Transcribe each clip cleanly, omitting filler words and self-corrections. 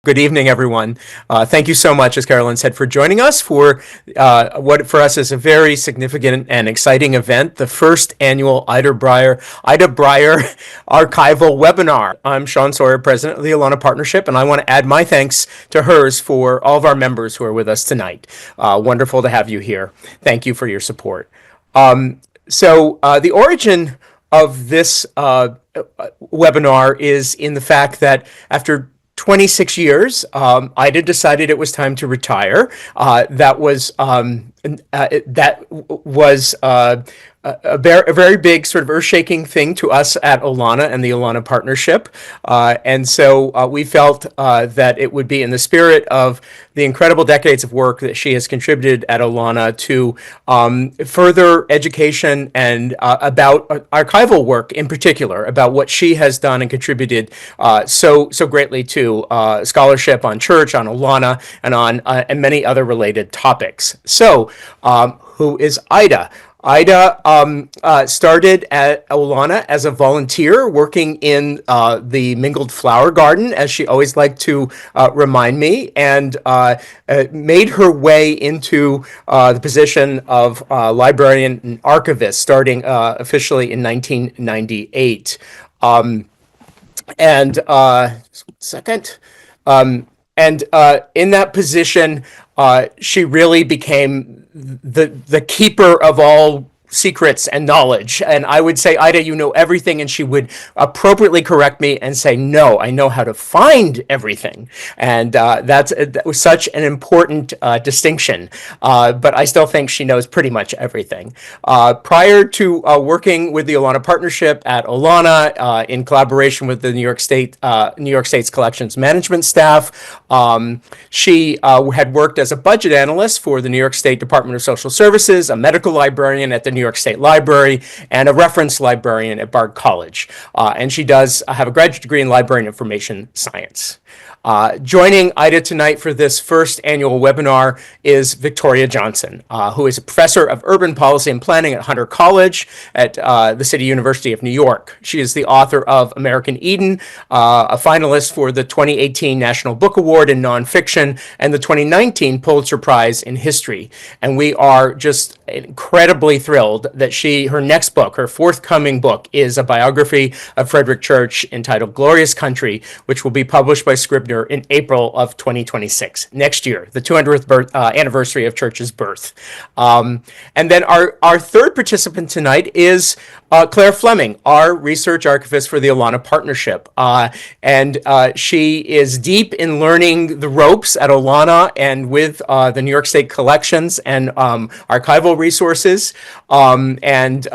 Good evening, everyone. Thank you so much, as Carolyn said, for joining us for what for us is a very significant and exciting event, the first annual Ida Brier Archival webinar. I'm Sean Sawyer, president of the Olana Partnership, and I want to add my thanks to hers for all of our members who are with us tonight. Wonderful to have you here. Thank you for your support. The origin of this webinar is in the fact that after 26 years, Ida decided it was time to retire. That was a very big sort of earth-shaking thing to us at Olana and the Olana Partnership. And so we felt that it would be in the spirit of the incredible decades of work that she has contributed at Olana to further education and about archival work in particular, about what she has done and contributed so greatly to scholarship on church, on Olana, and on and many other related topics. So, who is Ida? Ida started at Olana as a volunteer working in the mingled flower garden, as she always liked to remind me, and made her way into the position of librarian and archivist starting officially in 1998. In that position, she really became the keeper of all secrets and knowledge. And I would say, Ida, you know everything. And she would appropriately correct me and say, no, I know how to find everything. And that was such an important distinction. But I still think she knows pretty much everything. Prior to working with the Olana Partnership at Olana, in collaboration with the New York State's collections management staff, she had worked as a budget analyst for the New York State Department of Social Services, a medical librarian at the New York State Library, and a reference librarian at Bard College. And she does have a graduate degree in library and information science. Joining Ida tonight for this first annual webinar is Victoria Johnson, who is a professor of urban policy and planning at Hunter College at the City University of New York. She is the author of American Eden, a finalist for the 2018 National Book Award in Nonfiction and the 2019 Pulitzer Prize in History. And we are just incredibly thrilled that her next book, her forthcoming book, is a biography of Frederic Church entitled Glorious Country, which will be published by Scribner in April of 2026, next year, the 200th anniversary of Church's birth. And then our third participant tonight is Claire Fleming, our research archivist for the Olana Partnership. And she is deep in learning the ropes at Olana and with the New York State collections and archival resources, and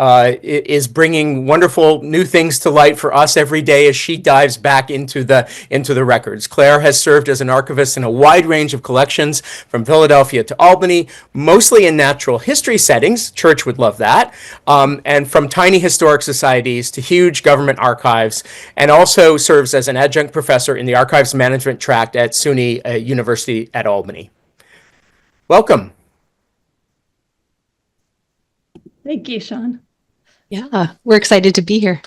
is bringing wonderful new things to light for us every day as she dives back into the records. Claire has served as an archivist in a wide range of collections from Philadelphia to Albany, mostly in natural history settings. Church would love that. And from tiny historic societies to huge government archives, and also serves as an adjunct professor in the archives management track at SUNY University at Albany. Welcome. Thank you, Sean. Yeah, we're excited to be here.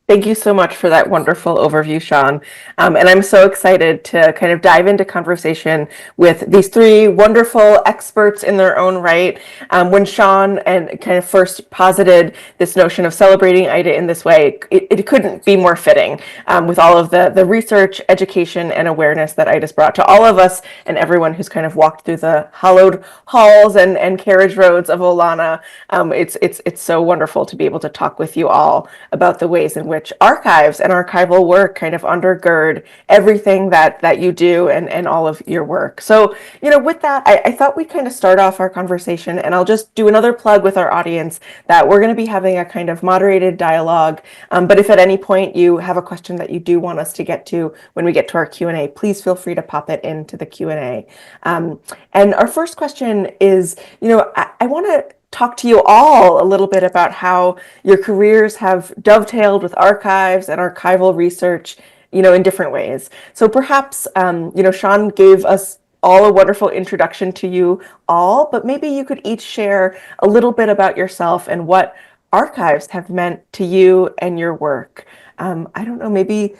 Thank you so much for that wonderful overview, Sean. And I'm so excited to kind of dive into conversation with these three wonderful experts in their own right. When Sean and kind of first posited this notion of celebrating Ida in this way, it couldn't be more fitting with all of the research, education, and awareness that Ida's brought to all of us and everyone who's kind of walked through the hallowed halls and carriage roads of Olana. It's so wonderful to be able to talk with you all about the ways in which archives and archival work kind of undergird everything that you do and all of your work. So, with that, I thought we'd kind of start off our conversation, and I'll just do another plug with our audience that we're going to be having a kind of moderated dialogue. But if at any point you have a question that you do want us to get to when we get to our Q&A, please feel free to pop it into the Q&A. And our first question is, I want to talk to you all a little bit about how your careers have dovetailed with archives and archival research, in different ways. So perhaps, Sean gave us all a wonderful introduction to you all, but maybe you could each share a little bit about yourself and what archives have meant to you and your work. I don't know, maybe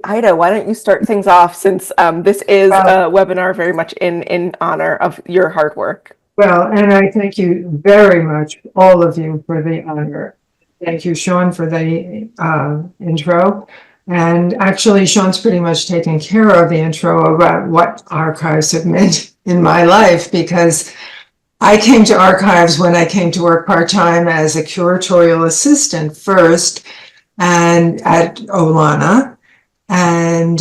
Ida, why don't you start things off, since this is a webinar very much in honor of your hard work. Well, and I thank you very much, all of you, for the honor. Thank you, Sean, for the intro. And actually, Sean's pretty much taken care of the intro about what archives have meant in my life, because I came to archives when I came to work part-time as a curatorial assistant first, and at Olana. And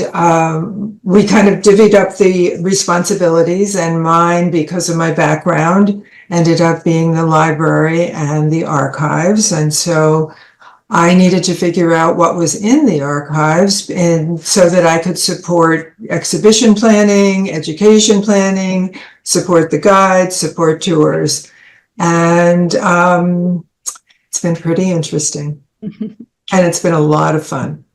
we kind of divvied up the responsibilities, and mine, because of my background, ended up being the library and the archives. And so I needed to figure out what was in the archives, and so that I could support exhibition planning, education planning, support the guides, support tours. And it's been pretty interesting. And it's been a lot of fun.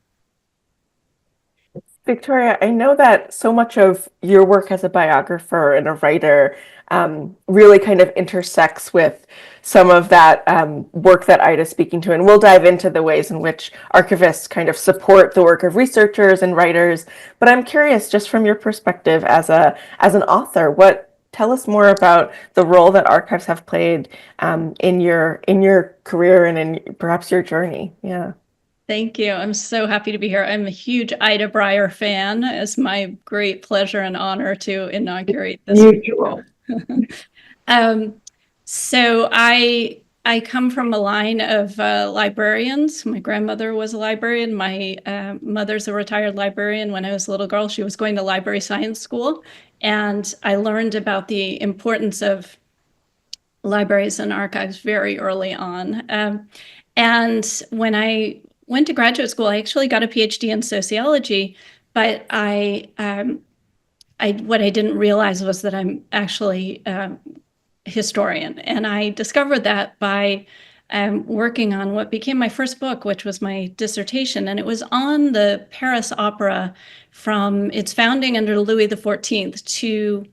Victoria, I know that so much of your work as a biographer and a writer really kind of intersects with some of that work that Ida's speaking to, and we'll dive into the ways in which archivists kind of support the work of researchers and writers. But I'm curious, just from your perspective as an author, tell us more about the role that archives have played in your career and in perhaps your journey. Yeah. Thank you. I'm so happy to be here. I'm a huge Ida Brier fan. It's my great pleasure and honor to inaugurate this. Mutual. So I come from a line of librarians. My grandmother was a librarian. My mother's a retired librarian. When I was a little girl, she was going to library science school. And I learned about the importance of libraries and archives very early on. And when I went to graduate school, I actually got a PhD in sociology, but what I didn't realize was that I'm actually a historian. And I discovered that by working on what became my first book, which was my dissertation. And it was on the Paris Opera from its founding under Louis XIV to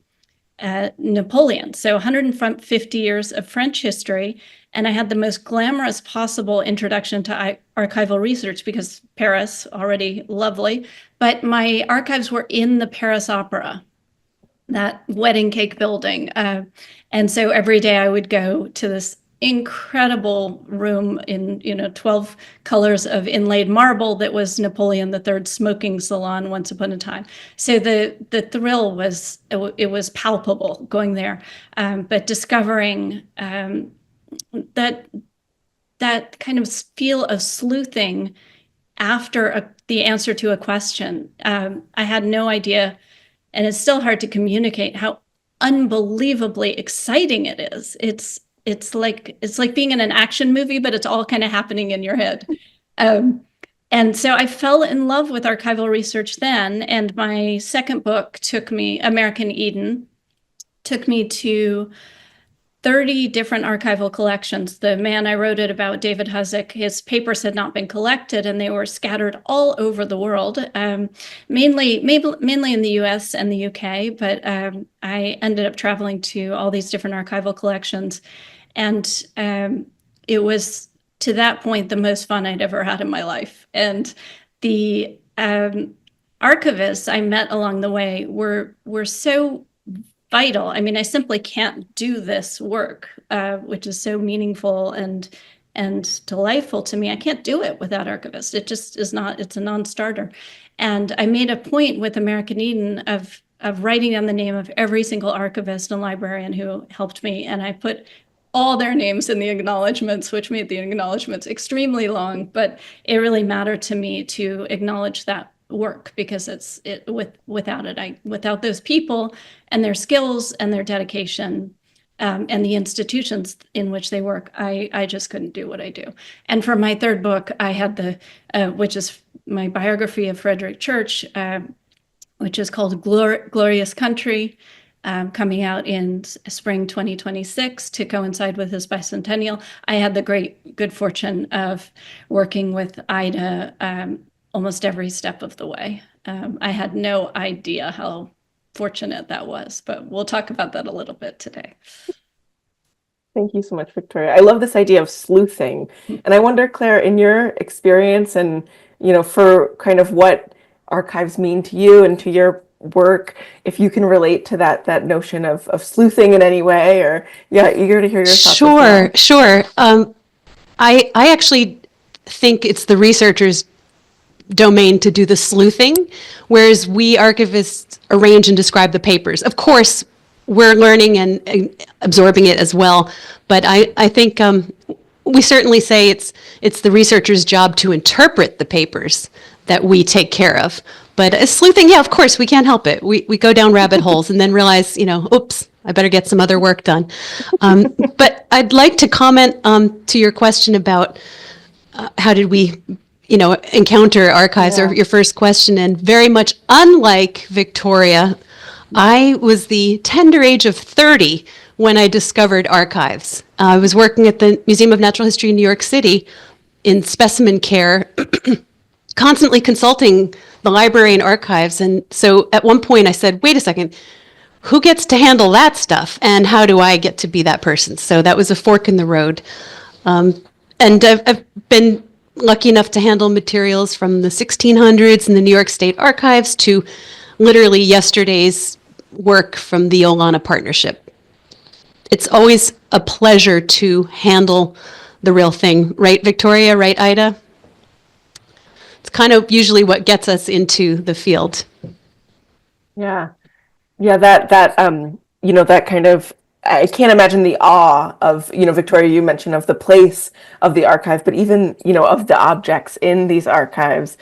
Napoleon. So 150 years of French history. And I had the most glamorous possible introduction to archival research, because Paris, already lovely, but my archives were in the Paris Opera, that wedding cake building. And so every day I would go to this incredible room in 12 colors of inlaid marble that was Napoleon III's smoking salon once upon a time. So the thrill was, it was palpable going there, but discovering that kind of feel of sleuthing after the answer to a question. I had no idea, and it's still hard to communicate how unbelievably exciting it is. It's like being in an action movie, but it's all kind of happening in your head. And so I fell in love with archival research then, and my second book American Eden, took me to 30 different archival collections. The man I wrote it about, David Huzzick, his papers had not been collected, and they were scattered all over the world, mainly in the US and the UK, but I ended up traveling to all these different archival collections. And it was, to that point, the most fun I'd ever had in my life. And the archivists I met along the way were so vital. I mean, I simply can't do this work, which is so meaningful and delightful to me. I can't do it without archivists. It just is not, it's a non-starter. And I made a point with American Eden of writing down the name of every single archivist and librarian who helped me. And I put all their names in the acknowledgements, which made the acknowledgements extremely long, but it really mattered to me to acknowledge that work, because without those people and their skills and their dedication and the institutions in which they work, I just couldn't do what I do. And for my third book, I had which is my biography of Frederic Church, which is called Glorious Country, coming out in spring 2026 to coincide with his bicentennial. I had the good fortune of working with Ida almost every step of the way. I had no idea how fortunate that was, but we'll talk about that a little bit today. Thank you so much, Victoria. I love this idea of sleuthing. And I wonder, Claire, in your experience and, for kind of what archives mean to you and to your work, if you can relate to that notion of sleuthing in any way, or eager to hear your thoughts as well. Sure. I actually think it's the researcher's domain to do the sleuthing, whereas we archivists arrange and describe the papers. Of course, we're learning and absorbing it as well, but I think we certainly say it's the researcher's job to interpret the papers that we take care of. But sleuthing, yeah, of course, we can't help it. We go down rabbit holes and then realize, oops, I better get some other work done. But I'd like to comment to your question about how did we encounter archives, or your first question. And very much unlike Victoria, I was the tender age of 30 when I discovered archives. I was working at the Museum of Natural History in New York City in specimen care, constantly consulting the library and archives. And so at one point I said, wait a second, who gets to handle that stuff? And how do I get to be that person? So that was a fork in the road. And I've been lucky enough to handle materials from the 1600s in the New York State Archives to literally yesterday's work from the Olana Partnership. It's always a pleasure to handle the real thing. Right, Victoria? Right, Ida? It's kind of usually what gets us into the field. Yeah. That kind of, I can't imagine the awe of, Victoria, you mentioned of the place of the archive, but even, of the objects in these archives.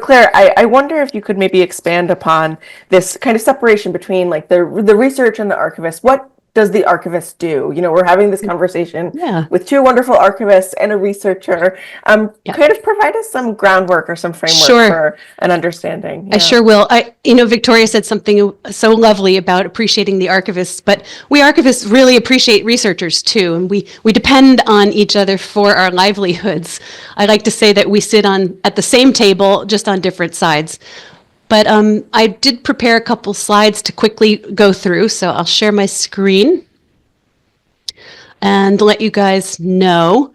Claire, I wonder if you could maybe expand upon this kind of separation between like the research and the archivist. What does the archivist do? We're having this conversation with two wonderful archivists and a researcher. Kind of provide us some groundwork or some framework for an understanding. I sure will. Victoria said something so lovely about appreciating the archivists, but we archivists really appreciate researchers too, and we depend on each other for our livelihoods. I like to say that we sit at the same table, just on different sides. But I did prepare a couple slides to quickly go through, so I'll share my screen and let you guys know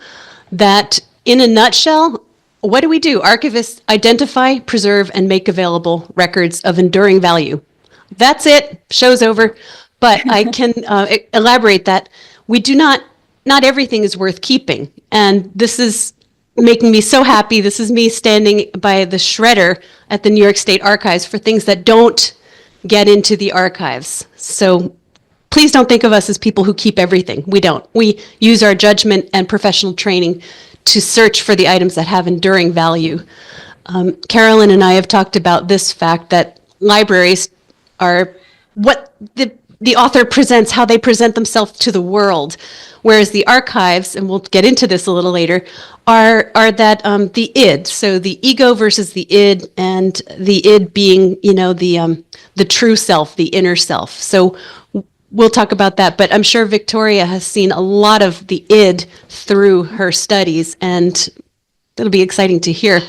that in a nutshell, what do we do? Archivists identify, preserve, and make available records of enduring value. That's it. Show's over. But I can elaborate that we do not everything is worth keeping. And this is making me so happy. This is me standing by the shredder at the New York State Archives for things that don't get into the archives. So please don't think of us as people who keep everything. We don't. We use our judgment and professional training to search for the items that have enduring value. Carolyn and I have talked about this fact that libraries are what the author presents, how they present themselves to the world, whereas the archives, and we'll get into this a little later, are that the id. So the ego versus the id, and the id being, the true self, the inner self. So we'll talk about that, but I'm sure Victoria has seen a lot of the id through her studies, and it'll be exciting to hear.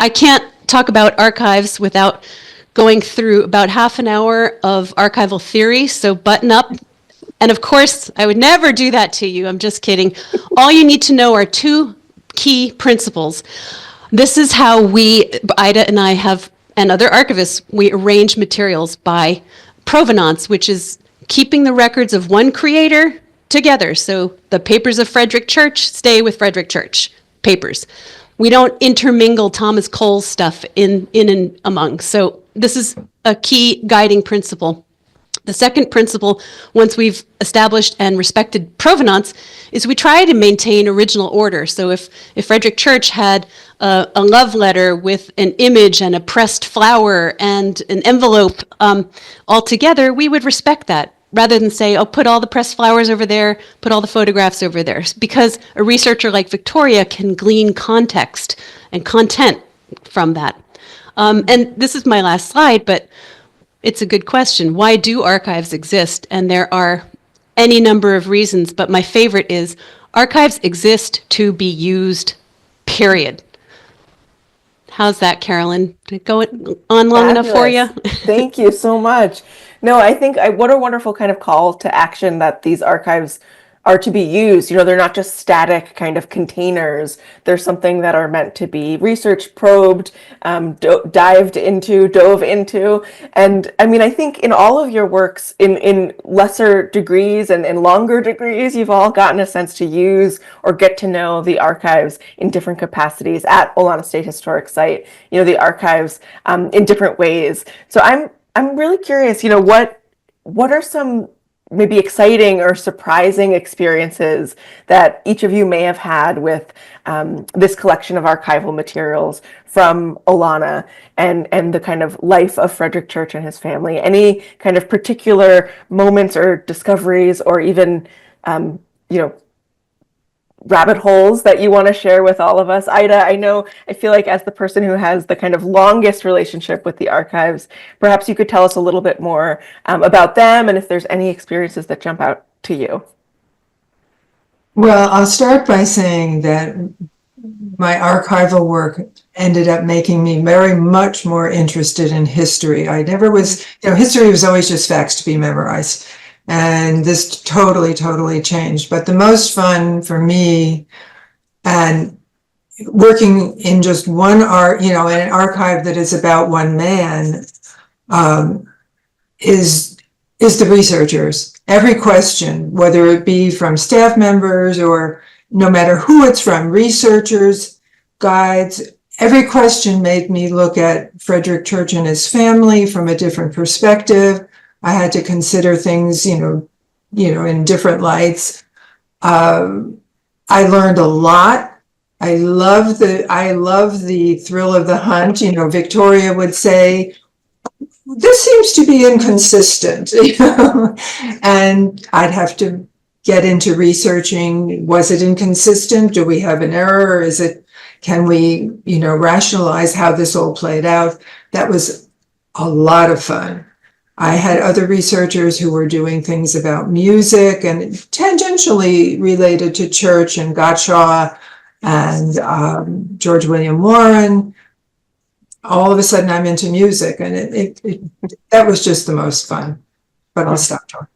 I can't talk about archives without going through about half an hour of archival theory, so button up. And of course, I would never do that to you. I'm just kidding. All you need to know are two key principles. This is how we, Ida and I and other archivists, we arrange materials by provenance, which is keeping the records of one creator together. So the papers of Frederic Church stay with Frederic Church papers. We don't intermingle Thomas Cole's stuff in and among. So this is a key guiding principle. The second principle, once we've established and respected provenance, is we try to maintain original order. So if Frederic Church had a love letter with an image and a pressed flower and an envelope all together, we would respect that, rather than say, oh, put all the pressed flowers over there, put all the photographs over there. Because a researcher like Victoria can glean context and content from that. And this is my last slide, but it's a good question. Why do archives exist? And there are any number of reasons, but my favorite is archives exist to be used, period. How's that, Carolyn? Did it go on long enough for you? Thank you so much. No, I think what a wonderful kind of call to action that these archives are to be used. They're not just static kind of containers. They're something that are meant to be researched, probed, dove into. And I mean, I think in all of your works, in lesser degrees and in longer degrees, you've all gotten a sense to use or get to know the archives in different capacities at Olana State Historic Site, the archives in different ways. So I'm really curious, what are some maybe exciting or surprising experiences that each of you may have had with this collection of archival materials from Olana and the kind of life of Frederic Church and his family? Any kind of particular moments or discoveries, or even rabbit holes that you want to share with all of us? Ida, I feel like as the person who has the kind of longest relationship with the archives, perhaps you could tell us a little bit more about them, and if there's any experiences that jump out to you. Well, I'll start by saying that my archival work ended up making me very much more interested in history. I never was, history was always just facts to be memorized. And this totally changed. But the most fun for me, and working in just one in an archive that is about one man, is the researchers. Every question, whether it be from staff members or no matter who it's from, researchers, guides, every question made me look at Frederic Church and his family from a different perspective. I had to consider things, in different lights. I learned a lot. I love the thrill of the hunt. Victoria would say, this seems to be inconsistent, and I'd have to get into researching, was it inconsistent? Do we have an error? Can we, rationalize how this all played out? That was a lot of fun. I had other researchers who were doing things about music and tangentially related to Church and Gottschall and George William Warren. All of a sudden I'm into music, and that was just the most fun. But I'll stop talking.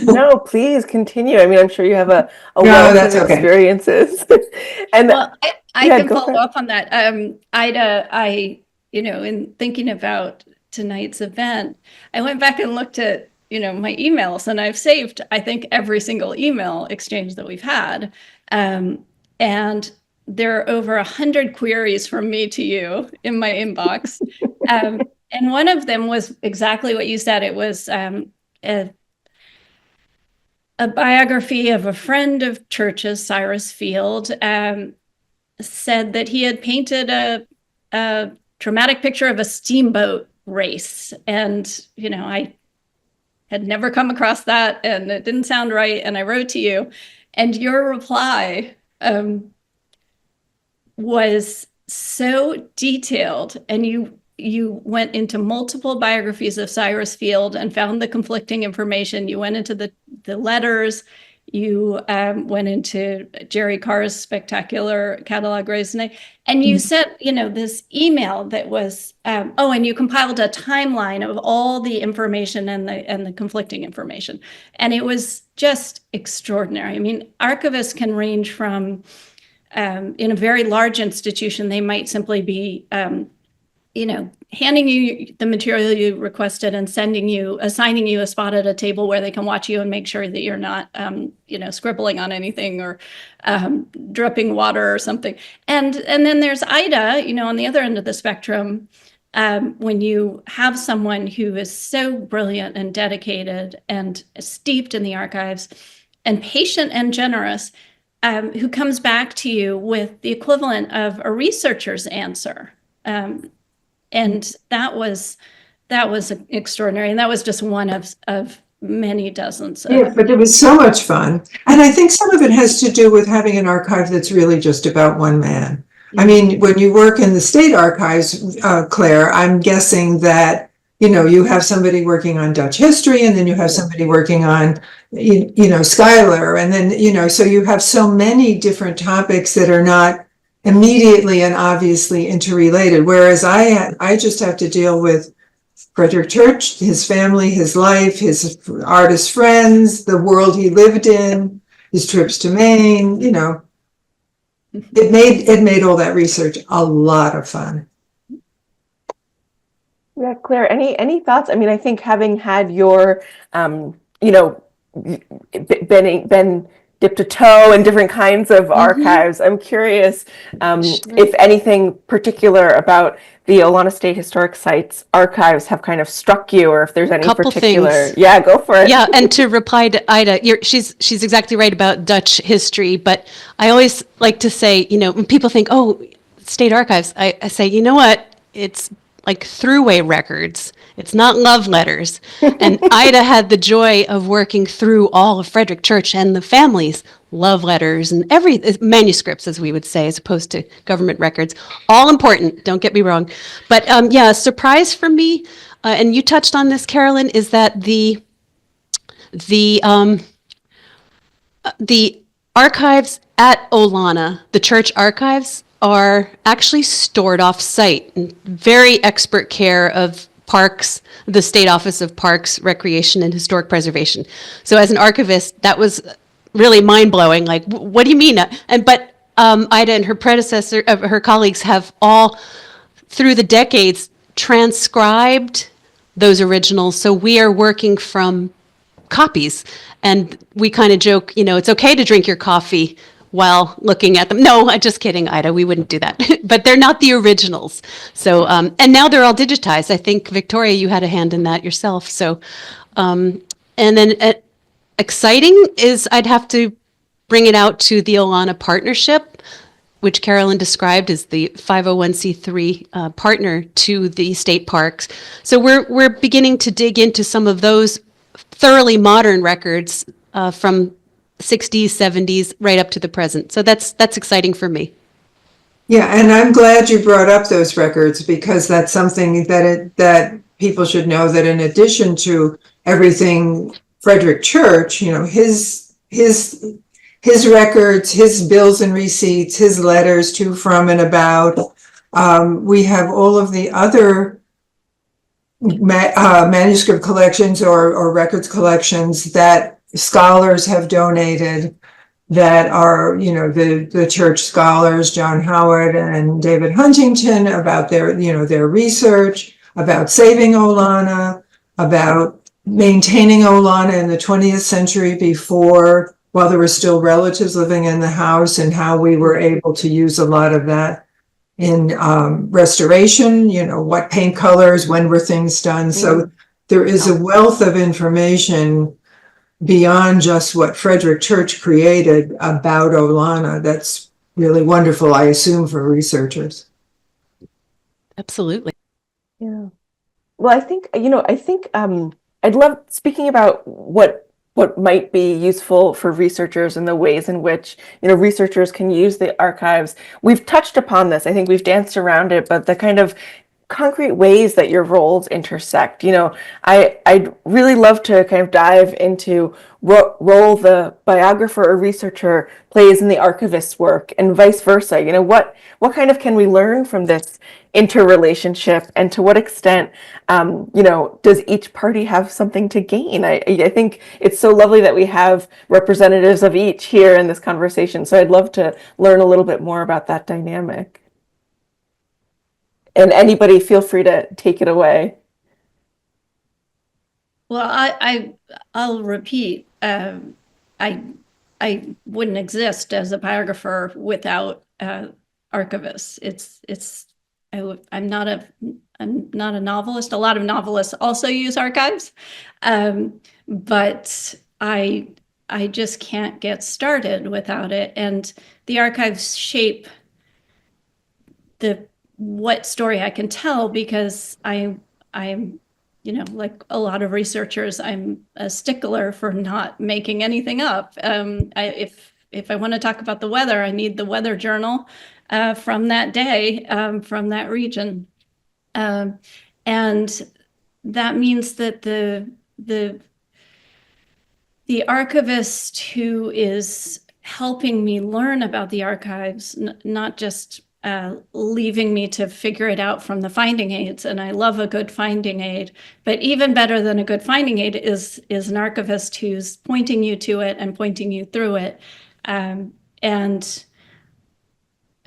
No, please continue. I mean, I'm sure you have a wealth of experiences. And well, I can follow up on that. Ida, in thinking about tonight's event, I went back and looked at, my emails, and I've saved, I think, every single email exchange that we've had. And there are over 100 queries from me to you in my inbox. And one of them was exactly what you said. It was a biography of a friend of Church's, Cyrus Field, said that he had painted a dramatic picture of a steamboat race. And, I had never come across that, and it didn't sound right. And I wrote to you, and your reply was so detailed, and you went into multiple biographies of Cyrus Field and found the conflicting information. You went into the letters. You went into Jerry Carr's spectacular catalog raisonné, and you sent, this email that was, and you compiled a timeline of all the information and the conflicting information, and it was just extraordinary. I mean, archivists can range from, in a very large institution, they might simply be, handing you the material you requested and assigning you a spot at a table where they can watch you and make sure that you're not, scribbling on anything or dripping water or something. And then there's Ida, on the other end of the spectrum, when you have someone who is so brilliant and dedicated and steeped in the archives and patient and generous, who comes back to you with the equivalent of a researcher's answer. And that was extraordinary. And that was just one of many dozens. Yeah, but it was so much fun. And I think some of it has to do with having an archive that's really just about one man. I mean, when you work in the state archives, Claire, I'm guessing that, you have somebody working on Dutch history, and then you have somebody working on, Schuyler. And then, so you have so many different topics that are not immediately and obviously interrelated. Whereas I just have to deal with Frederic Church, his family, his life, his artist friends, the world he lived in. his trips to Maine, it made all that research a lot of fun. Yeah, Claire, any thoughts? I mean, I think having had your, you know, been dipped a toe in different kinds of archives, I'm curious if anything particular about the Olana State Historic Sites archives have kind of struck you, or if there's any Couple particular. things. Yeah, go for it. Yeah, and to reply to Ida, she's exactly right about Dutch history, but I always like to say, when people think, oh, state archives, I say, you know what? It's like throughway records. It's not love letters. And Ida had the joy of working through all of Frederic Church and the family's love letters and every manuscripts, as we would say, as opposed to government records. All important, don't get me wrong. But yeah, a surprise for me, and you touched on this, Carolyn, is that the archives at Olana, the church archives, are actually stored off-site in very expert care of parks, the State Office of Parks, Recreation, and Historic Preservation. So as an archivist, that was really mind-blowing. Like, what do you mean? But Ida and her predecessor, her colleagues have all, through the decades, transcribed those originals. So we are working from copies. And we kind of joke, it's okay to drink your coffee while looking at them. No, I'm just kidding, Ida. We wouldn't do that. But they're not the originals. So, and now they're all digitized. I think, Victoria, you had a hand in that yourself. So, and then exciting is I'd have to bring it out to the Olana partnership, which Carolyn described as the 501c3 partner to the state parks. So we're beginning to dig into some of those thoroughly modern records from 60s, 70s, right up to the present. So that's exciting for me. Yeah, and I'm glad you brought up those records, because that's something that people should know, that in addition to everything Frederic Church, his records, his bills and receipts, his letters to, from, and about, we have all of the other manuscript collections or records collections that scholars have donated, that are, the church scholars, John Howard and David Huntington, about their research, about saving Olana, about maintaining Olana in the 20th century while there were still relatives living in the house, and how we were able to use a lot of that in restoration, what paint colors, when were things done. So there is a wealth of information beyond just what Frederic Church created about Olana. That's really wonderful, I assume, for researchers. Absolutely. Yeah. Well, I think I'd love, speaking about what might be useful for researchers and the ways in which, researchers can use the archives. We've touched upon this. I think we've danced around it, but the kind of concrete ways that your roles intersect. I'd really love to kind of dive into what role the biographer or researcher plays in the archivist's work, and vice versa. What kind of can we learn from this interrelationship, and to what extent, does each party have something to gain? I think it's so lovely that we have representatives of each here in this conversation. So I'd love to learn a little bit more about that dynamic. And anybody, feel free to take it away. Well, I'll repeat. I wouldn't exist as a biographer without archivists. I'm not a novelist. A lot of novelists also use archives, but I just can't get started without it. And the archives shape what story I can tell, because I'm like a lot of researchers, I'm a stickler for not making anything up. If I want to talk about the weather, I need the weather journal from that day, from that region, and that means that the archivist who is helping me learn about the archives, not just leaving me to figure it out from the finding aids. And I love a good finding aid, but even better than a good finding aid is an archivist who's pointing you to it and pointing you through it. And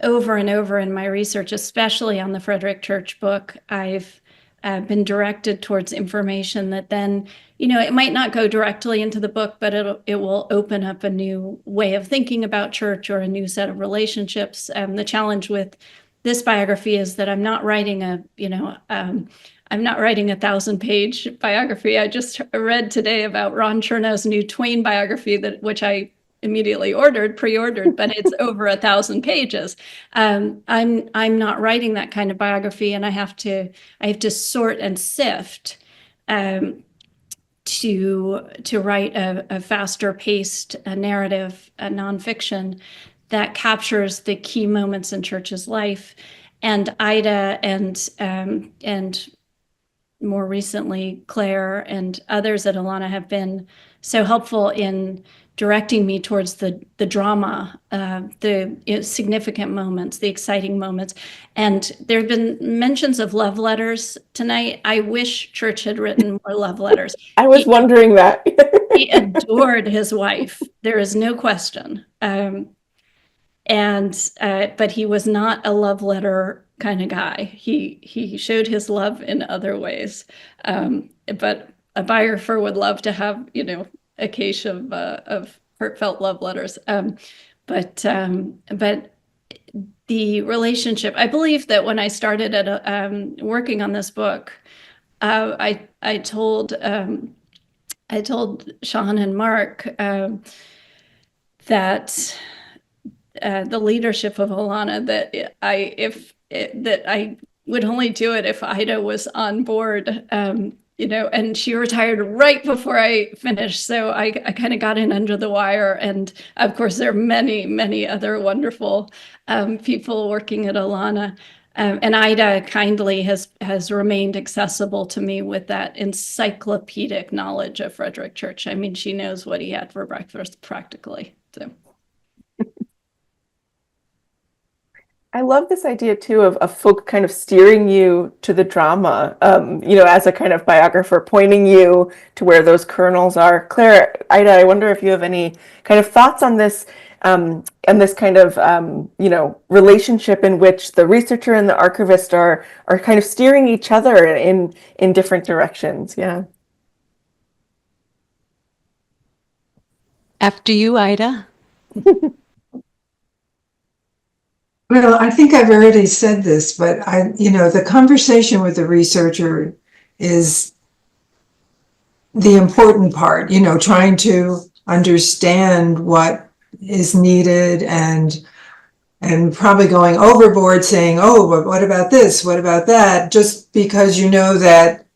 over and over in my research, especially on the Frederic Church book, I've been directed towards information that then, it might not go directly into the book, but it will open up a new way of thinking about church or a new set of relationships. The challenge with this biography is that I'm not writing a 1,000-page biography. I just read today about Ron Chernow's new Twain biography, which I immediately pre-ordered, but it's over 1,000 pages. I'm not writing that kind of biography, and I have to sort and sift to write a faster paced narrative, a nonfiction that captures the key moments in church's life. And Ida and more recently Claire and others at Olana have been so helpful in directing me towards the drama, the significant moments, the exciting moments. And there have been mentions of love letters tonight. I wish Church had written more love letters. I was wondering that. He adored his wife. There is no question. But he was not a love letter kind of guy. He showed his love in other ways. But a biographer would love to have, a case of heartfelt love letters. But the relationship, I believe that when I started working on this book, I told Sean and Mark that the leadership of Olana, that I would only do it if Ida was on board. And she retired right before I finished. So I kind of got in under the wire. And of course, there are many, many other wonderful people working at Olana. And Ida kindly has remained accessible to me with that encyclopedic knowledge of Frederic Church. I mean, she knows what he had for breakfast practically. So. I love this idea too of folk kind of steering you to the drama, as a kind of biographer, pointing you to where those kernels are. Claire, Ida, I wonder if you have any kind of thoughts on this, and this kind of, relationship in which the researcher and the archivist are kind of steering each other in different directions. Yeah. After you, Ida. Well, I think I've already said this, but the conversation with the researcher is the important part, trying to understand what is needed and probably going overboard saying, oh, but what about this? What about that? Just because that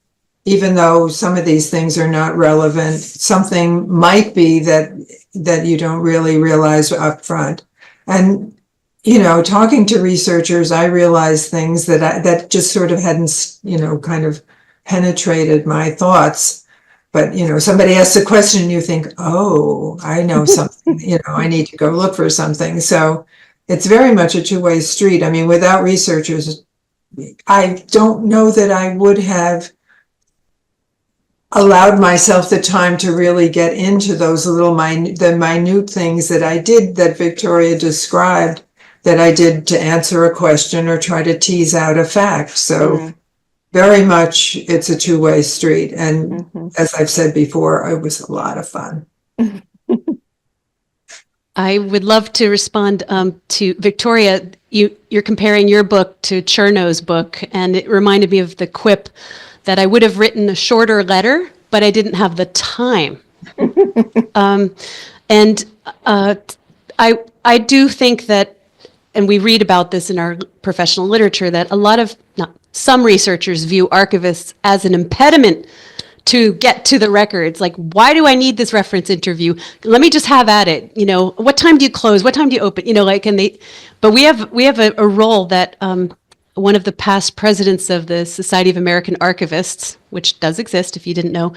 even though some of these things are not relevant, something might be that you don't really realize up front. And talking to researchers, I realized things that just sort of hadn't, kind of penetrated my thoughts. But, somebody asks a question and you think, oh, I know something, I need to go look for something. So it's very much a two-way street. I mean, without researchers, I don't know that I would have allowed myself the time to really get into those little minute things that I did, that Victoria described, that I did to answer a question or try to tease out a fact. So very much it's a two-way street. And as I've said before, it was a lot of fun. I would love to respond to Victoria. You're comparing your book to Chernow's book, and it reminded me of the quip that I would have written a shorter letter, but I didn't have the time. I do think that, and we read about this in our professional literature, that some researchers view archivists as an impediment to get to the records. Like, why do I need this reference interview? Let me just have at it. What time do you close? What time do you open? But we have a role that one of the past presidents of the Society of American Archivists, which does exist if you didn't know,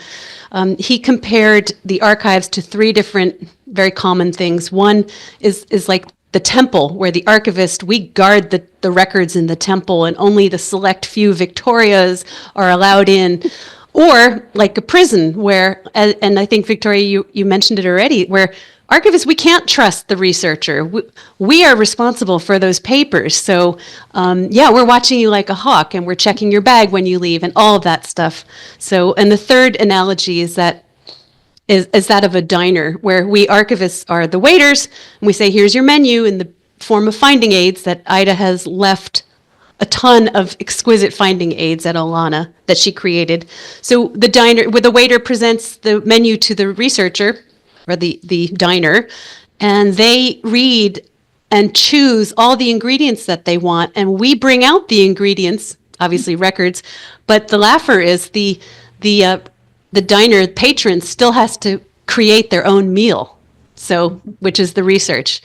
he compared the archives to three different very common things. One is like the temple, where the archivist, we guard the records in the temple, and only the select few Victorias are allowed in. Or like a prison where, and I think, Victoria, you mentioned it already, where archivists, we can't trust the researcher. We are responsible for those papers. So yeah, we're watching you like a hawk, and we're checking your bag when you leave, and all of that stuff. So, and the third analogy is that of a diner, where we archivists are the waiters, and we say, here's your menu in the form of finding aids that Ida has left a ton of exquisite finding aids at Olana that she created. So the diner, where the waiter presents the menu to the researcher, or the diner, and they read and choose all the ingredients that they want, and we bring out the ingredients, obviously records, but the laugher is the diner patron still has to create their own meal, so, which is the research.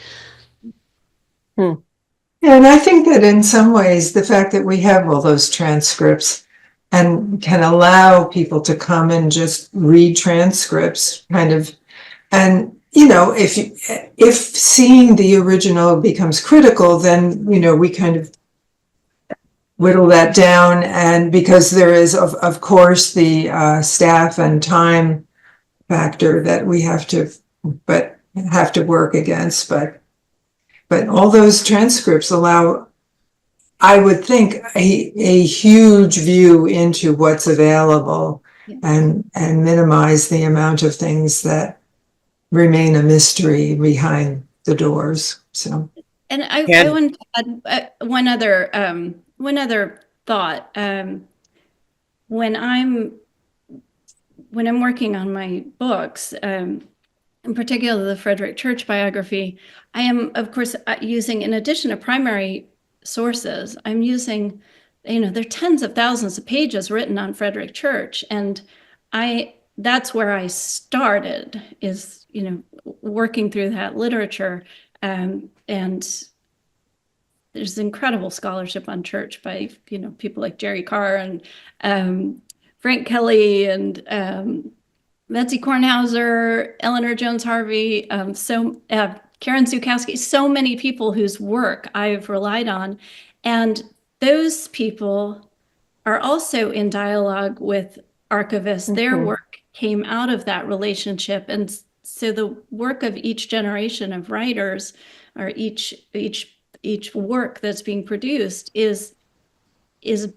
And I think that in some ways, the fact that we have all those transcripts and can allow people to come and just read transcripts kind of, and, you know, if seeing the original becomes critical, then, you know, we kind of whittle that down. And because there is, of course, the staff and time factor that we have to work against, but all those transcripts allow, I would think, a huge view into what's available, and minimize the amount of things that remain a mystery behind the doors. So, And I want to add one other thought. When I'm working on my books, in particular the Frederic Church biography, I am, of course, using, in addition to primary sources, I'm using, you know, there are tens of thousands of pages written on Frederic Church, and that's where I started, is, you know, working through that literature, and there's incredible scholarship on Church by, you know, people like Jerry Carr and Frank Kelly and Betsy Kornhauser, Eleanor Jones Harvey, Karen Zukowski, so many people whose work I've relied on. And those people are also in dialogue with archivists. Their work came out of that relationship. And so the work of each generation of writers, or each work that's being produced, is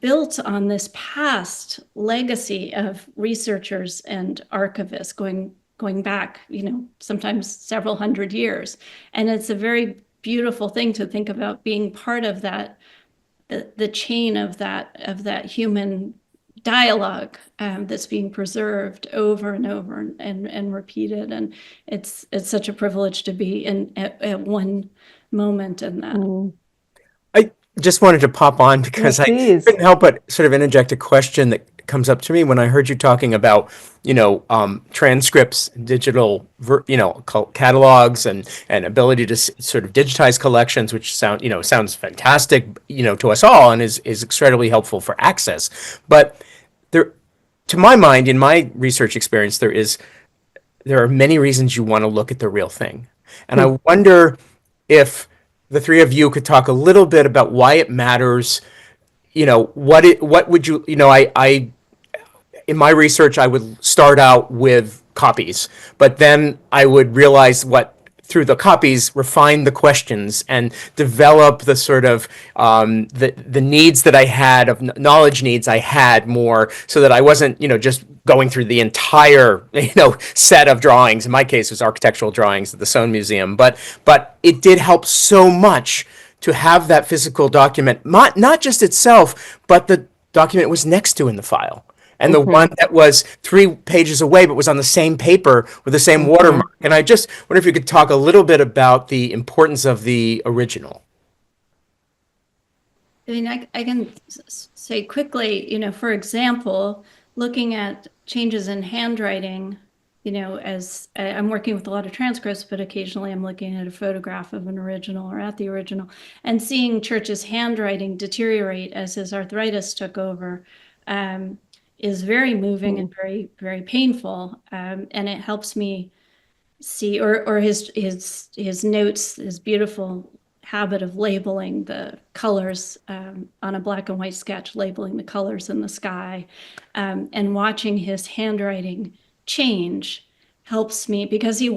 built on this past legacy of researchers and archivists going back, you know, sometimes several hundred years. And it's a very beautiful thing to think about, being part of that, the chain of that human dialogue that's being preserved over and over and repeated. And it's such a privilege to be at one moment in that. I just wanted to pop on because I couldn't help but sort of interject a question that comes up to me when I heard you talking about, you know, transcripts, digital, catalogs, and ability to sort of digitize collections, which sounds fantastic, you know, to us all, and is incredibly helpful for access. But there, to my mind, in my research experience, there are many reasons you want to look at the real thing, and I wonder if the three of you could talk a little bit about why it matters. You know, what would you, you know, I in my research, I would start out with copies, but then I would realize through the copies, refine the questions and develop the sort of the needs that I had, of knowledge needs I had more, so that I wasn't, you know, just going through the entire, you know, set of drawings. In my case, it was architectural drawings at the Soane Museum, but it did help so much to have that physical document, not just itself, but the document it was next to in the file. And the one that was 3 pages away but was on the same paper with the same watermark. And I just wonder if you could talk a little bit about the importance of the original. I mean, I can say quickly, you know, for example, looking at changes in handwriting, you know, as I'm working with a lot of transcripts, but occasionally I'm looking at a photograph of an original or at the original, and seeing Church's handwriting deteriorate as his arthritis took over. Is very moving and very, very painful. And it helps me see, or his notes, his beautiful habit of labeling the colors on a black and white sketch, labeling the colors in the sky, and watching his handwriting change helps me, because he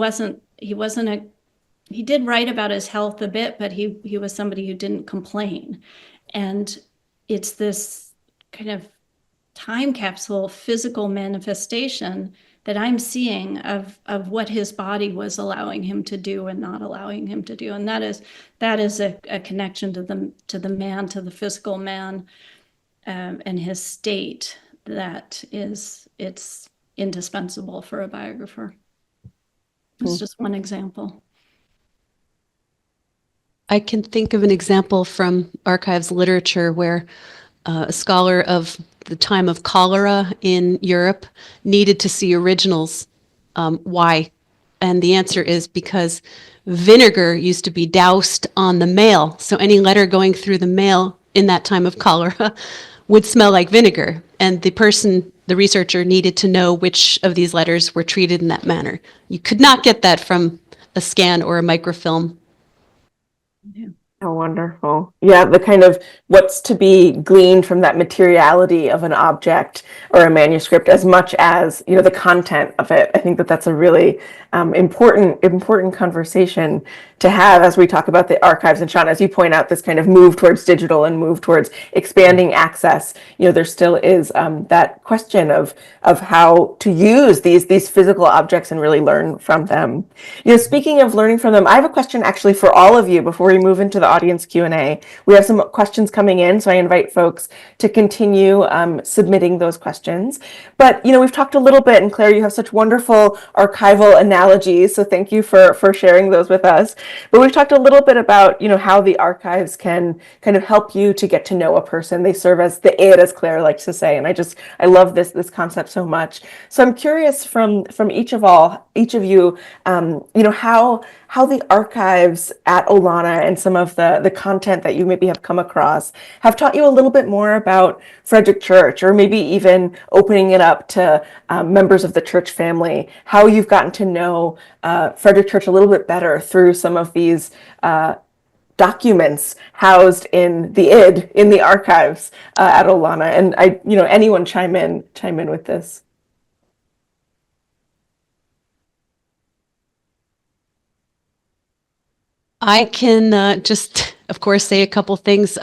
did write about his health a bit, but he was somebody who didn't complain. And it's this kind of time capsule physical manifestation that I'm seeing of what his body was allowing him to do and not allowing him to do. And that is a connection to the man, to the physical man, and his state it's indispensable for a biographer. It's just one example. I can think of an example from archives literature where a scholar of the time of cholera in Europe needed to see originals. Why? And the answer is because vinegar used to be doused on the mail. So any letter going through the mail in that time of cholera would smell like vinegar. And the researcher needed to know which of these letters were treated in that manner. You could not get that from a scan or a microfilm. Yeah. Oh, wonderful. Yeah, the kind of what's to be gleaned from that materiality of an object or a manuscript as much as, the content of it. I think that that's a really important conversation to have as we talk about the archives. And Sean, as you point out, this kind of move towards digital and move towards expanding access, there still is that question of how to use these physical objects and really learn from them. Speaking of learning from them, I have a question actually for all of you before we move into the audience Q&A. We have some questions coming in, so I invite folks to continue submitting those questions. But, we've talked a little bit, and Claire, you have such wonderful archival analogies, so thank you for sharing those with us. But we've talked a little bit about, how the archives can kind of help you to get to know a person. They serve as the id, as Claire likes to say, and I love this concept so much. So I'm curious from each of you, how the archives at Olana and some of the content that you maybe have come across have taught you a little bit more about Frederic Church, or maybe even opening it up to members of the church family, how you've gotten to know Frederic Church a little bit better through some of these documents housed in the id, in the archives at Olana. And anyone chime in with this. I can just, of course, say a couple things.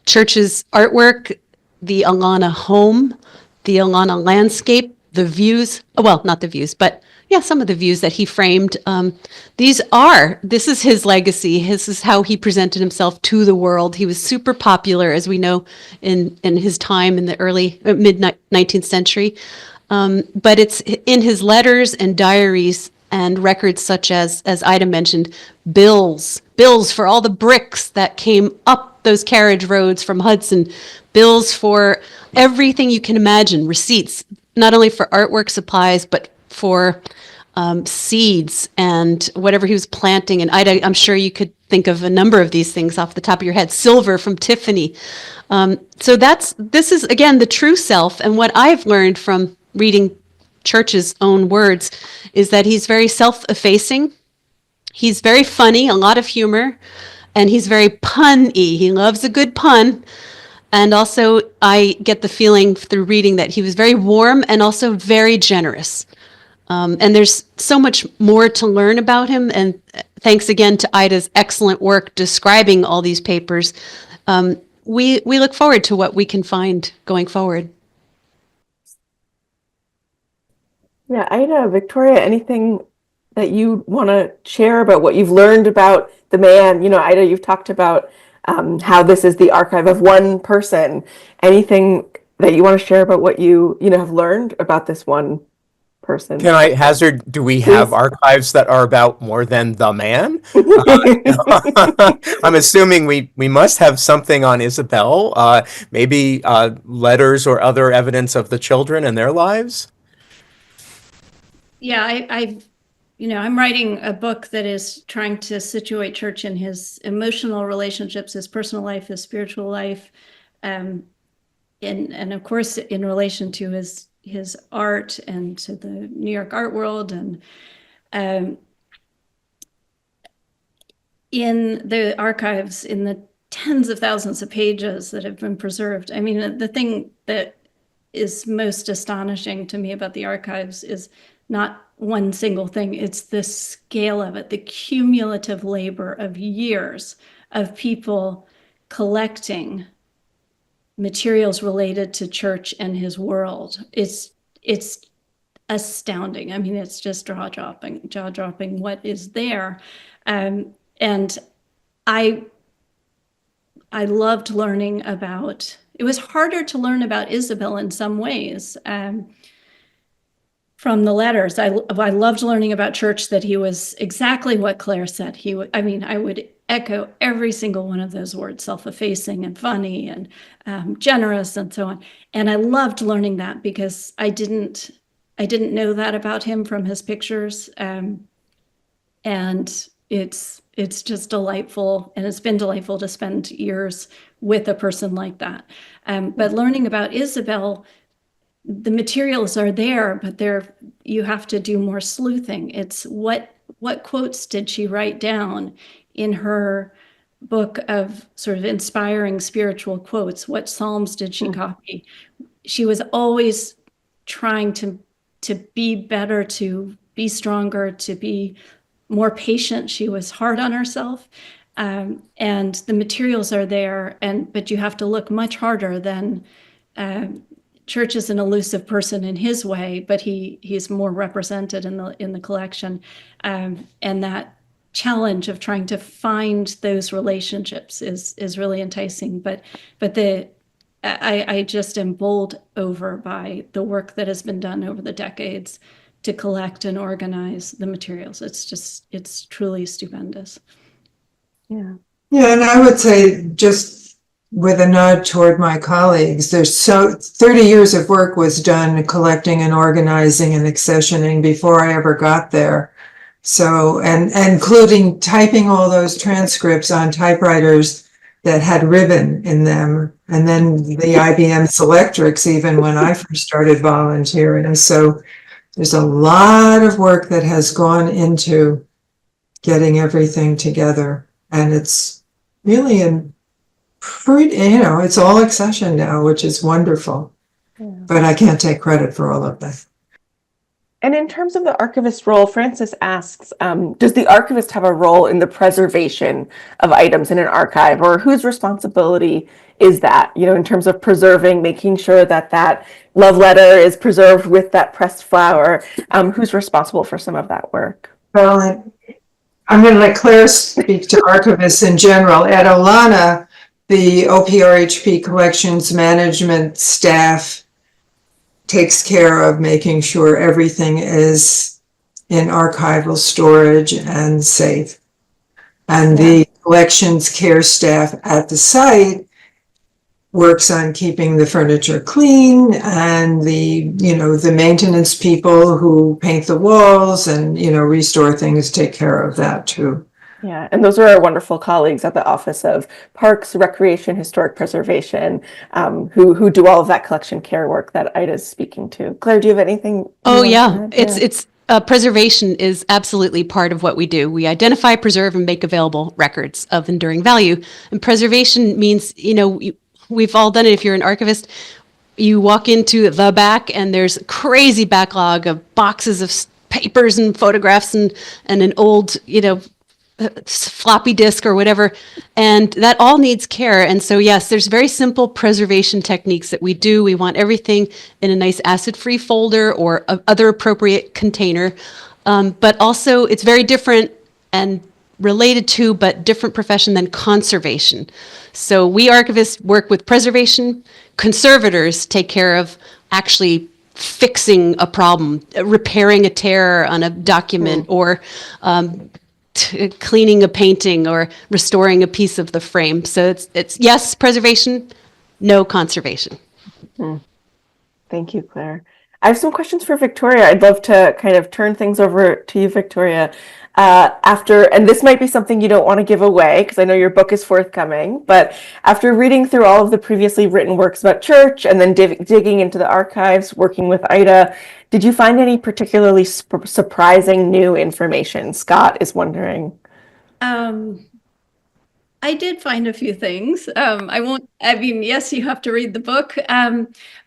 Church's artwork, the Olana home, the Olana landscape, the views, well, not the views, but yeah, some of the views that he framed. This is his legacy. This is how he presented himself to the world. He was super popular, as we know, in his time in the early, mid-19th century. But it's in his letters and diaries and records such as Ida mentioned, bills for all the bricks that came up those carriage roads from Hudson, bills for everything you can imagine, receipts, not only for artwork supplies, but for seeds and whatever he was planting. And Ida, I'm sure you could think of a number of these things off the top of your head. Silver from Tiffany. So this is, again, the true self. And what I've learned from reading Church's own words is that he's very self-effacing. He's very funny, a lot of humor, and he's very pun-y. He loves a good pun. And also, I get the feeling through reading that he was very warm and also very generous. And there's so much more to learn about him. And thanks again to Ida's excellent work describing all these papers. We look forward to what we can find going forward. Yeah, Ida, Victoria, anything that you want to share about what you've learned about the man? Ida, you've talked about how this is the archive of one person. Anything that you want to share about what you have learned about this one person? Can I hazard, do we have archives that are about more than the man? I'm assuming we must have something on Isabel, maybe letters or other evidence of the children and their lives. Yeah, I'm writing a book that is trying to situate Church in his emotional relationships, his personal life, his spiritual life, and of course in relation to his art and to the New York art world. And in the archives, in the tens of thousands of pages that have been preserved. I mean, the thing that is most astonishing to me about the archives is not one single thing, it's the scale of it, the cumulative labor of years of people collecting materials related to Church and his world. It's astounding. I mean, it's just jaw-dropping what is there. And I loved learning about, it was harder to learn about Isabel in some ways from the letters. I loved learning about Church, that he was exactly what Claire said. I mean, I would echo every single one of those words, self-effacing and funny and generous and so on. And I loved learning that because I didn't know that about him from his pictures. And it's just delightful, and it's been delightful to spend years with a person like that. But learning about Isabel, the materials are there, but you have to do more sleuthing. It's what quotes did she write down in her book of sort of inspiring spiritual quotes? What psalms did she copy? She was always trying to be better, to be stronger, to be more patient. She was hard on herself. And the materials are there, but you have to look much harder than Church is an elusive person in his way, but he's more represented in the collection. And that challenge of trying to find those relationships is really enticing. But I just am bowled over by the work that has been done over the decades to collect and organize the materials. It's truly stupendous. Yeah. Yeah, and I would say, just with a nod toward my colleagues, 30 years of work was done collecting and organizing and accessioning before I ever got there. So, and including typing all those transcripts on typewriters that had ribbon in them, and then the IBM Selectrics, even when I first started volunteering. So there's a lot of work that has gone into getting everything together. And it's really it's all accession now, which is wonderful. Yeah. But I can't take credit for all of that. And in terms of the archivist role, Francis asks, does the archivist have a role in the preservation of items in an archive, or whose responsibility is that, in terms of preserving, making sure that love letter is preserved with that pressed flower? Who's responsible for some of that work? Well, I'm going to let Claire speak to archivists in general. At Olana, the OPRHP collections management staff takes care of making sure everything is in archival storage and safe. And the collections care staff at the site works on keeping the furniture clean, and the maintenance people who paint the walls and, restore things take care of that too. Yeah, and those are our wonderful colleagues at the Office of Parks, Recreation, Historic Preservation, who do all of that collection care work that Ida's speaking to. Claire, do you have anything? Oh yeah, it's preservation is absolutely part of what we do. We identify, preserve, and make available records of enduring value. And preservation means, we've all done it. If you're an archivist, you walk into the back and there's a crazy backlog of boxes of papers and photographs and an old, floppy disk or whatever, and that all needs care. And so yes, there's very simple preservation techniques that we do. We want everything in a nice acid-free folder or other appropriate container, but also it's very different and related to, but different profession than conservation. So we archivists work with preservation. Conservators take care of actually fixing a problem, repairing a tear on a document, or cleaning a painting or restoring a piece of the frame. So it's yes, preservation, no conservation. Thank you, Claire. I have some questions for Victoria. I'd love to kind of turn things over to you, Victoria. And this might be something you don't want to give away because I know your book is forthcoming, but after reading through all of the previously written works about Church and then digging into the archives, working with Ida, did you find any particularly surprising new information? Scott is wondering. I did find a few things. I mean, yes, you have to read the book.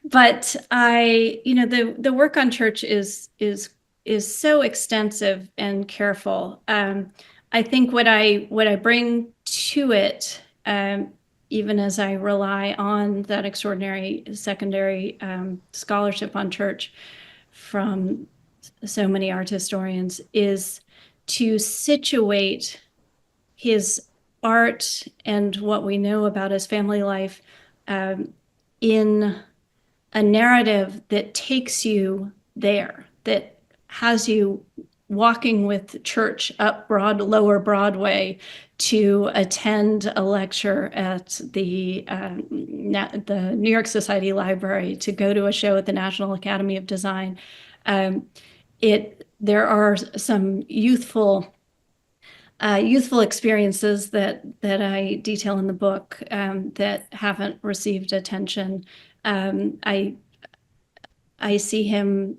But the work on church is so extensive and careful. I think what I bring to it, even as I rely on that extraordinary secondary scholarship on church from so many art historians, is to situate his art and what we know about his family life in a narrative that takes you there, that has you walking with church up lower Broadway to attend a lecture at the New York Society Library, to go to a show at the National Academy of Design. There are some youthful experiences that I detail in the book that haven't received attention. I see him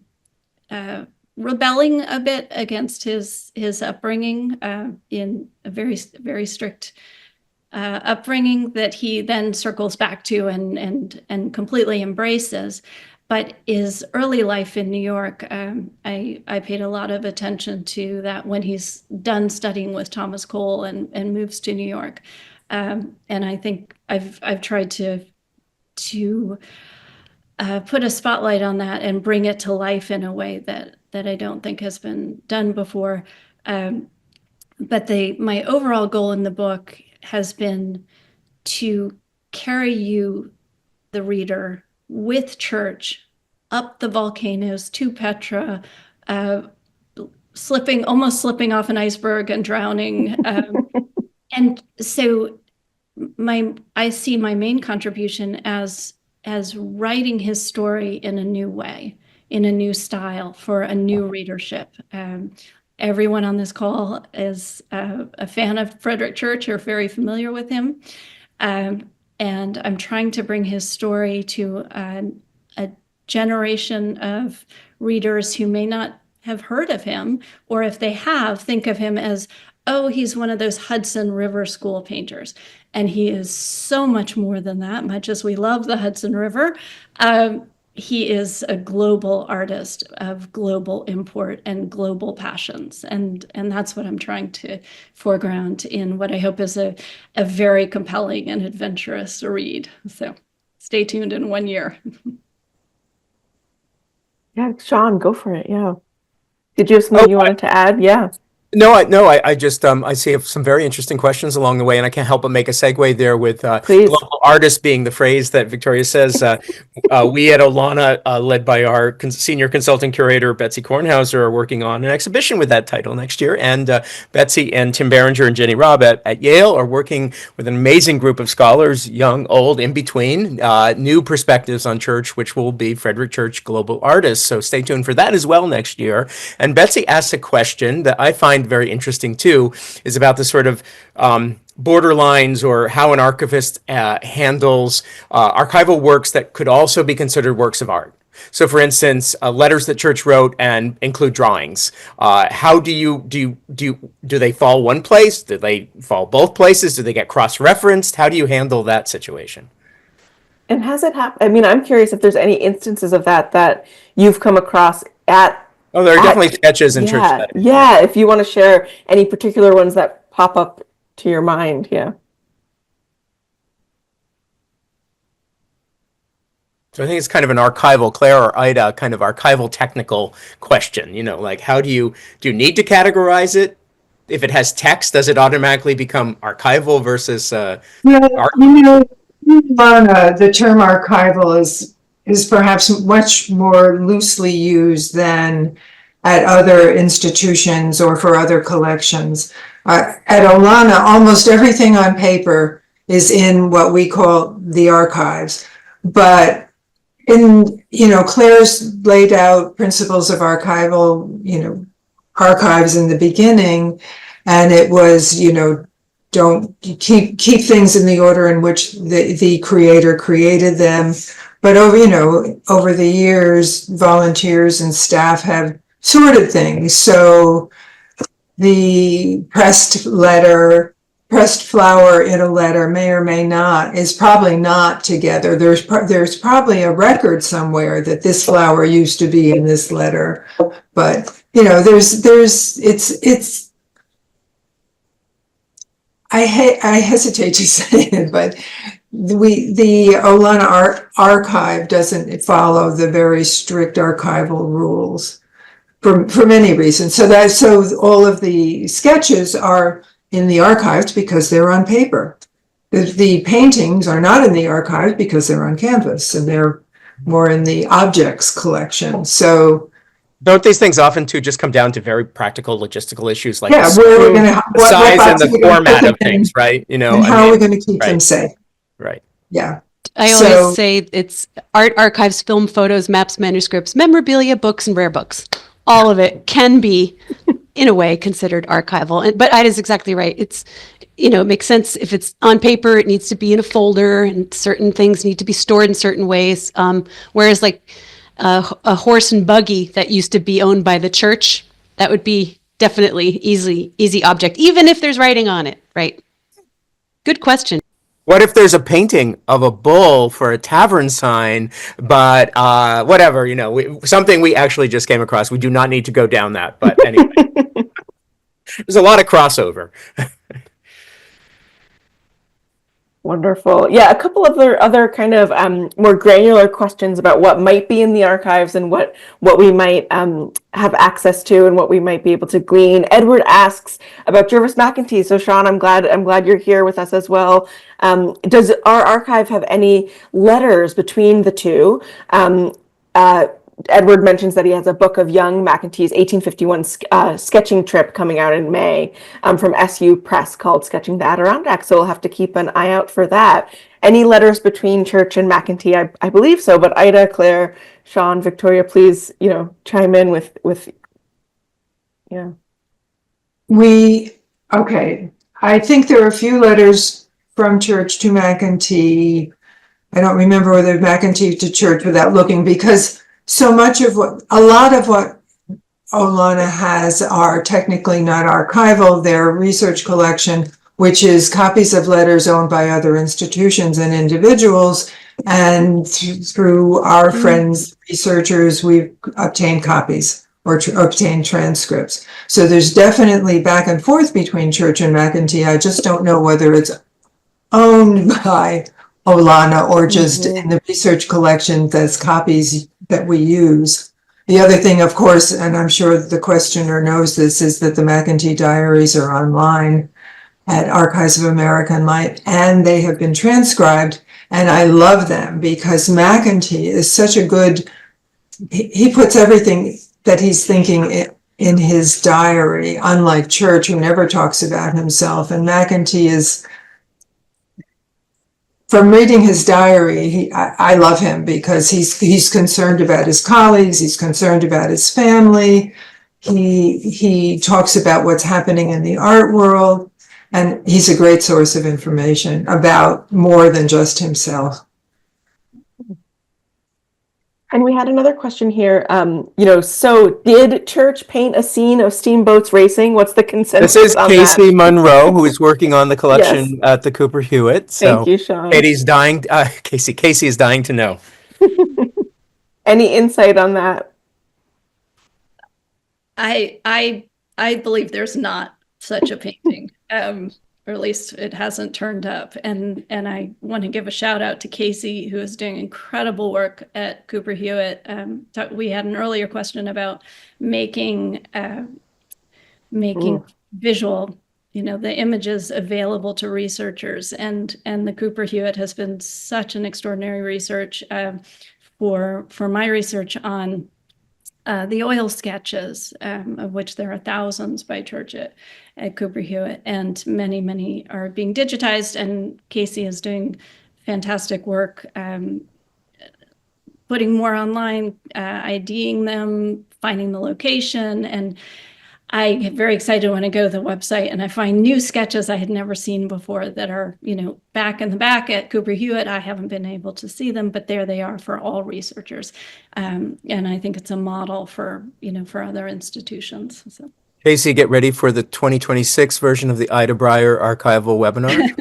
rebelling a bit against his upbringing in a very, very strict upbringing that he then circles back to and completely embraces. But his early life in New York, I paid a lot of attention to that when he's done studying with Thomas Cole and moves to New York. And I think I've tried to put a spotlight on that and bring it to life in a way that I don't think has been done before. But my overall goal in the book has been to carry you, the reader, with church up the volcanoes to Petra, almost slipping off an iceberg and drowning. And so I see my main contribution as writing his story in a new way, in a new style, for a new readership. Everyone on this call is a fan of Frederic Church or very familiar with him. And I'm trying to bring his story to a generation of readers who may not have heard of him, or if they have, think of him as, oh, he's one of those Hudson River school painters. And he is so much more than that, much as we love the Hudson River. He is a global artist of global import and global passions. And that's what I'm trying to foreground in what I hope is a very compelling and adventurous read. So stay tuned in 1 year. Yeah, Sean, go for it. Yeah. Did you have something you wanted to add? Yeah. No, I just I see some very interesting questions along the way, and I can't help but make a segue there with Please. global artist being the phrase that Victoria says. We at Olana, led by our senior consulting curator Betsy Kornhauser, are working on an exhibition with that title next year. And Betsy and Tim Berenger and Jenny Robb at Yale are working with an amazing group of scholars, young, old, in between, new perspectives on church, which will be Frederic Church Global Artists. So stay tuned for that as well next year. And Betsy asked a question that I find very interesting too, is about the sort of borderlines, or how an archivist handles archival works that could also be considered works of art. So, for instance, letters that church wrote and include drawings. How do they fall one place? Do they fall both places? Do they get cross-referenced? How do you handle that situation? And has it happened? I mean, I'm curious if there's any instances of that you've come across at. Oh, there are definitely sketches in church Yeah, settings. yeah. If you want to share any particular ones that pop up to your mind, yeah. So I think it's kind of an archival, Claire or Ida, kind of archival technical question. Like how do you need to categorize it? If it has text, does it automatically become archival versus Well, the term archival is perhaps much more loosely used than at other institutions or for other collections. At Olana, almost everything on paper is in what we call the archives. But Claire's laid out principles of archival, archives in the beginning, and it was, don't keep things in the order in which the creator created them. But over the years, volunteers and staff have sorted things. So the pressed letter pressed flower in a letter may or may not is probably not together. There's probably a record somewhere that this flower used to be in this letter, but I hesitate to say it, but the Olana archive doesn't follow the very strict archival rules for many reasons. So all of the sketches are in the archives because they're on paper. The paintings are not in the archives because they're on canvas and they're more in the objects collection. So Don't these things often too just come down to very practical logistical issues like yeah, where we're going to the size and box the are we gonna format put of them in, things, right? and how are we going to keep them right. safe? Right. Yeah. I So- always say it's art, archives, film, photos, maps, manuscripts, memorabilia, books, and rare books. All of it can be, in a way, considered archival. But Ida's exactly right. It's, it makes sense if it's on paper, it needs to be in a folder, and certain things need to be stored in certain ways. Whereas like a horse and buggy that used to be owned by the church, that would be definitely easy object, even if there's writing on it, right? Good question. What if there's a painting of a bull for a tavern sign, but whatever, something we actually just came across. We do not need to go down that, but anyway. There's a lot of crossover. Wonderful. Yeah, a couple of other kind of more granular questions about what might be in the archives and what we might have access to and what we might be able to glean. Edward asks about Jervis McEntee. So Sean, I'm glad you're here with us as well. Does our archive have any letters between the two? Edward mentions that he has a book of young McEntee's 1851 sketching trip coming out in May from SU Press called Sketching the Adirondack. So we'll have to keep an eye out for that. Any letters between Church and McEntee? I believe so, but Ida, Claire, Sean, Victoria, please, chime in with yeah. Okay. I think there are a few letters from Church to McEntee. I don't remember whether McEntee to Church without looking, because a lot of what Olana has are technically not archival. They're research collection, which is copies of letters owned by other institutions and individuals. And through our friends, researchers, we've obtained copies or obtained transcripts. So there's definitely back and forth between Church and McEntee. I just don't know whether it's owned by Olana or just in the research collections as copies that we use. The other thing, of course, and I'm sure the questioner knows this, is that the McEntee diaries are online at Archives of American Life, and they have been transcribed, and I love them because McEntee is such a good, he puts everything that he's thinking in his diary, unlike Church, who never talks about himself. And McEntee is, from reading his diary, I love him because he's concerned about his colleagues, he's concerned about his family, he talks about what's happening in the art world, and he's a great source of information about more than just himself. And we had another question here. So did Church paint a scene of steamboats racing? What's the consensus This is on Casey that? Monroe, who is working on the collection Yes. at the Cooper Hewitt. So Thank you, Sean. Katie's dying. Casey is dying to know. Any insight on that? I believe there's not such a painting, or at least it hasn't turned up. And I want to give a shout out to Casey, who is doing incredible work at Cooper Hewitt. We had an earlier question about making visual, the images available to researchers, and the Cooper Hewitt has been such an extraordinary research for my research on the oil sketches, of which there are thousands by Church at Cooper Hewitt, and many are being digitized. And Casey is doing fantastic work, putting more online, IDing them, finding the location. And I get very excited when I go to the website and I find new sketches I had never seen before that are, back in the back at Cooper Hewitt. I haven't been able to see them, but there they are for all researchers. And I think it's a model for other institutions. So. Casey, get ready for the 2026 version of the Ida Brier archival webinar.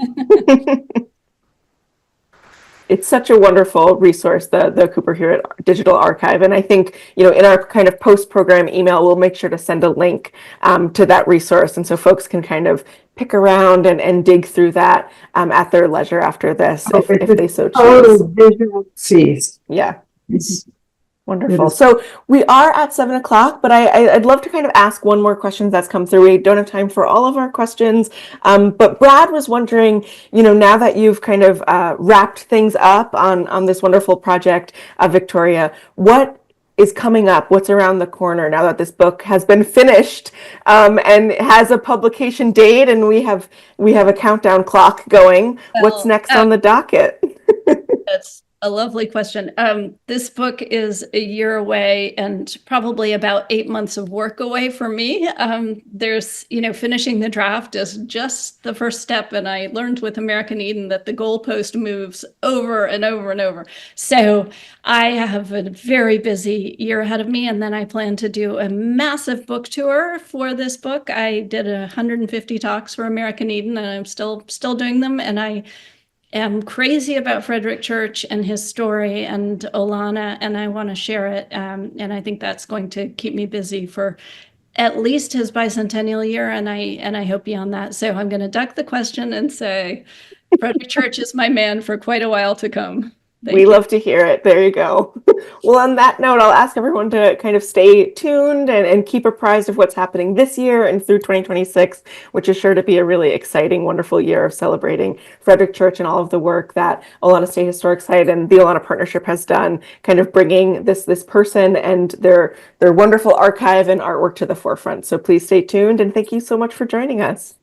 It's such a wonderful resource, the Cooper Hewitt Digital Archive. And I think, in our kind of post-program email, we'll make sure to send a link to that resource. And so folks can kind of pick around and dig through that at their leisure after this, if they so choose. Total visual feast. Yeah. It's- Wonderful. It is. So we are at 7 o'clock, but I'd love to kind of ask one more question that's come through. We don't have time for all of our questions, but Brad was wondering, now that you've kind of wrapped things up on this wonderful project, Victoria, what is coming up? What's around the corner now that this book has been finished and has a publication date, and we have a countdown clock going? What's Well, next on the docket? That's a lovely question. This book is a year away and probably about 8 months of work away for me. There's, finishing the draft is just the first step. And I learned with American Eden that the goalpost moves over and over and over. So I have a very busy year ahead of me. And then I plan to do a massive book tour for this book. I did 150 talks for American Eden, and I'm still doing them. And I am crazy about Frederic Church and his story and Olana, and I want to share it. And I think that's going to keep me busy for at least his bicentennial year, and I hope beyond that. So I'm going to duck the question and say Frederic Church is my man for quite a while to come. We love to hear it. There you go. Well, on that note, I'll ask everyone to kind of stay tuned and keep apprised of what's happening this year and through 2026, which is sure to be a really exciting, wonderful year of celebrating Frederic Church and all of the work that Olana State Historic Site and the Olana Partnership has done, kind of bringing this person and their wonderful archive and artwork to the forefront. So please stay tuned, and thank you so much for joining us.